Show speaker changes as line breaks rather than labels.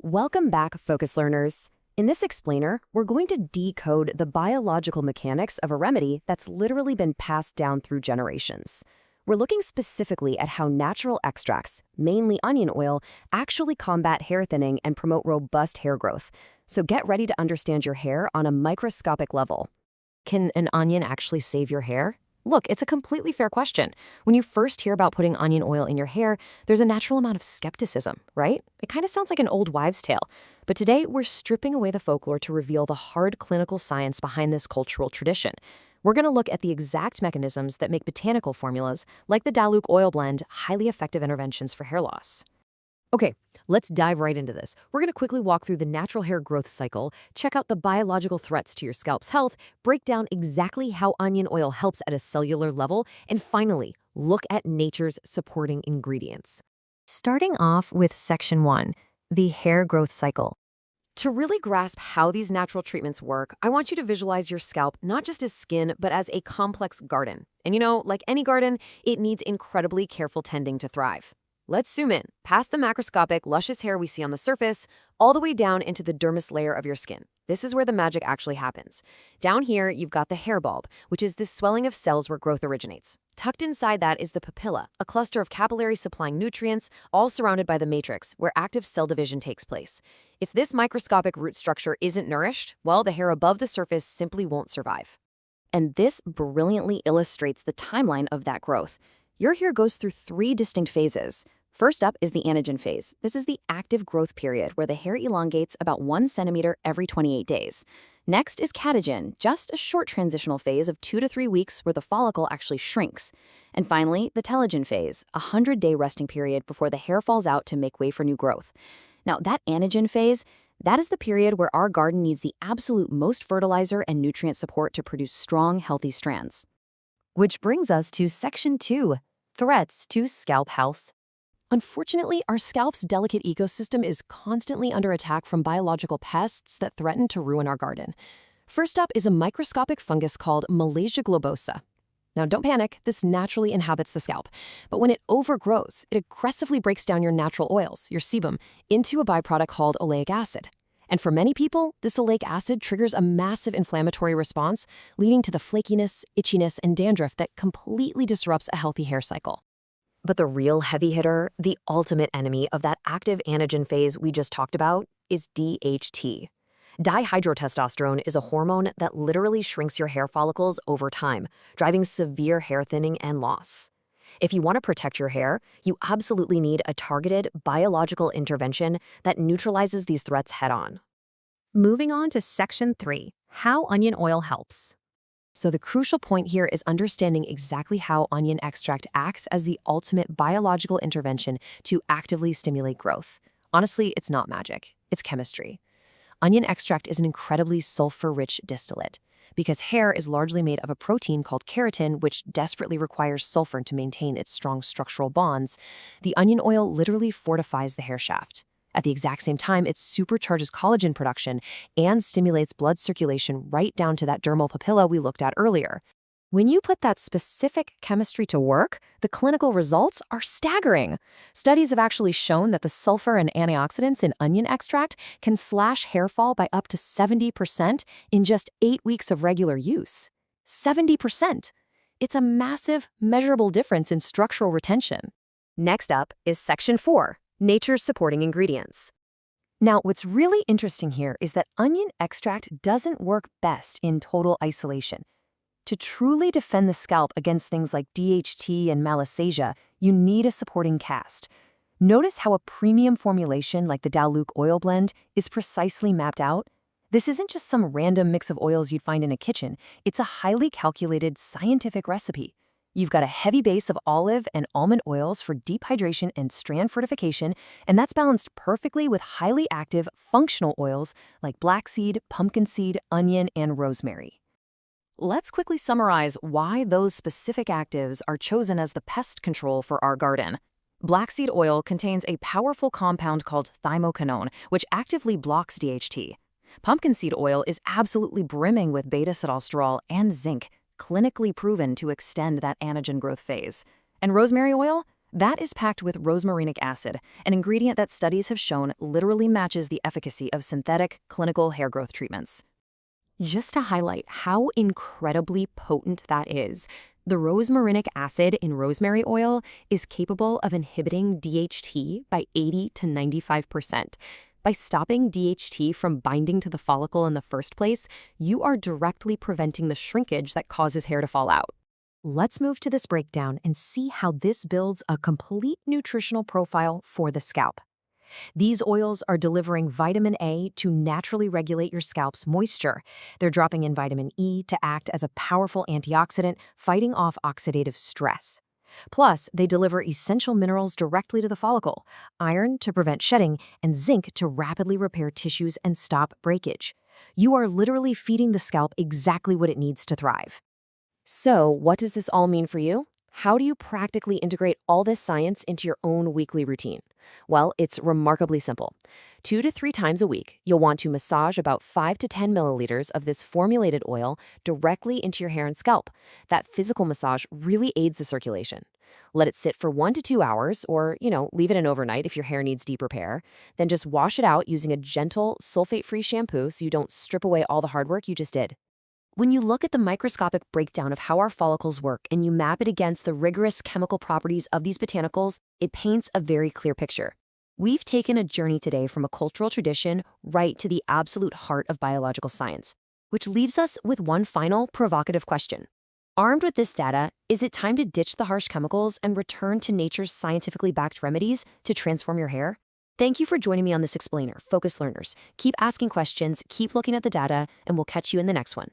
Welcome back, Focus Learners. In this explainer, we're going to decode the biological mechanics of a remedy that's literally been passed down through generations. We're looking specifically at how natural extracts, mainly onion oil, actually combat hair thinning and promote robust hair growth. So get ready to understand your hair on a microscopic level. Can an onion actually save your hair? Look, it's a completely fair question. When you first hear about putting onion oil in your hair, there's a natural amount of skepticism, right? It kind of sounds like an old wives' tale. But today, we're stripping away the folklore to reveal the hard clinical science behind this cultural tradition. We're going to look at the exact mechanisms that make botanical formulas, like the Daluc oil blend, highly effective interventions for hair loss. Okay, let's dive right into this. We're going to quickly walk through the natural hair growth cycle, check out the biological threats to your scalp's health, break down exactly how onion oil helps at a cellular level, and finally, look at nature's supporting ingredients. Starting off with Section 1, the hair growth cycle. To really grasp how these natural treatments work, I want you to visualize your scalp not just as skin, but as a complex garden. And like any garden, it needs incredibly careful tending to thrive. Let's zoom in, past the macroscopic, luscious hair we see on the surface, all the way down into the dermis layer of your skin. This is where the magic actually happens. Down here, you've got the hair bulb, which is this swelling of cells where growth originates. Tucked inside that is the papilla, a cluster of capillaries supplying nutrients, all surrounded by the matrix, where active cell division takes place. If this microscopic root structure isn't nourished, well, the hair above the surface simply won't survive. And this brilliantly illustrates the timeline of that growth. Your hair goes through 3 distinct phases. First up is the anagen phase. This is the active growth period where the hair elongates about 1 centimeter every 28 days. Next is catagen, just a short transitional phase of 2 to 3 weeks where the follicle actually shrinks. And finally, the telogen phase, a 100-day resting period before the hair falls out to make way for new growth. Now, that anagen phase, that is the period where our garden needs the absolute most fertilizer and nutrient support to produce strong, healthy strands. Which brings us to Section 2, threats to scalp health. Unfortunately, our scalp's delicate ecosystem is constantly under attack from biological pests that threaten to ruin our garden. First up is a microscopic fungus called Malaysia globosa. Now, don't panic, this naturally inhabits the scalp. But when it overgrows, it aggressively breaks down your natural oils, your sebum, into a byproduct called oleic acid. And for many people, this oleic acid triggers a massive inflammatory response, leading to the flakiness, itchiness, and dandruff that completely disrupts a healthy hair cycle. But the real heavy hitter, the ultimate enemy of that active anagen phase we just talked about, is DHT. Dihydrotestosterone is a hormone that literally shrinks your hair follicles over time, driving severe hair thinning and loss. If you want to protect your hair, you absolutely need a targeted biological intervention that neutralizes these threats head-on. Moving on to Section 3, how onion oil helps. So the crucial point here is understanding exactly how onion extract acts as the ultimate biological intervention to actively stimulate growth. Honestly, it's not magic, it's chemistry. Onion extract is an incredibly sulfur-rich distillate. Because hair is largely made of a protein called keratin, which desperately requires sulfur to maintain its strong structural bonds, the onion oil literally fortifies the hair shaft. At the exact same time, it supercharges collagen production and stimulates blood circulation right down to that dermal papilla we looked at earlier. When you put that specific chemistry to work, the clinical results are staggering. Studies have actually shown that the sulfur and antioxidants in onion extract can slash hair fall by up to 70% in just 8 weeks of regular use. 70%! It's a massive, measurable difference in structural retention. Next up is Section 4, nature's supporting ingredients. Now, what's really interesting here is that onion extract doesn't work best in total isolation. To truly defend the scalp against things like DHT and malassezia, you need a supporting cast. Notice how a premium formulation like the Daluc oil blend is precisely mapped out? This isn't just some random mix of oils you'd find in a kitchen. It's a highly calculated scientific recipe. You've got a heavy base of olive and almond oils for deep hydration and strand fortification, and that's balanced perfectly with highly active, functional oils like black seed, pumpkin seed, onion, and rosemary. Let's quickly summarize why those specific actives are chosen as the pest control for our garden. Black seed oil contains a powerful compound called thymoquinone, which actively blocks DHT. Pumpkin seed oil is absolutely brimming with beta-sitosterol and zinc, clinically proven to extend that anagen growth phase. And rosemary oil? That is packed with rosmarinic acid, an ingredient that studies have shown literally matches the efficacy of synthetic, clinical hair growth treatments. Just to highlight how incredibly potent that is, the rosmarinic acid in rosemary oil is capable of inhibiting DHT by 80 to 95%. By stopping DHT from binding to the follicle in the first place, you are directly preventing the shrinkage that causes hair to fall out. Let's move to this breakdown and see how this builds a complete nutritional profile for the scalp. These oils are delivering vitamin A to naturally regulate your scalp's moisture. They're dropping in vitamin E to act as a powerful antioxidant, fighting off oxidative stress. Plus, they deliver essential minerals directly to the follicle, iron to prevent shedding, and zinc to rapidly repair tissues and stop breakage. You are literally feeding the scalp exactly what it needs to thrive. So, what does this all mean for you? How do you practically integrate all this science into your own weekly routine? Well, it's remarkably simple. 2 to 3 times a week, you'll want to massage about 5 to 10 milliliters of this formulated oil directly into your hair and scalp. That physical massage really aids the circulation. Let it sit for 1 to 2 hours, or, leave it in overnight if your hair needs deep repair. Then just wash it out using a gentle, sulfate-free shampoo so you don't strip away all the hard work you just did. When you look at the microscopic breakdown of how our follicles work and you map it against the rigorous chemical properties of these botanicals, it paints a very clear picture. We've taken a journey today from a cultural tradition right to the absolute heart of biological science, which leaves us with one final provocative question. Armed with this data, is it time to ditch the harsh chemicals and return to nature's scientifically backed remedies to transform your hair? Thank you for joining me on this explainer, Focus Learners. Keep asking questions, keep looking at the data, and we'll catch you in the next one.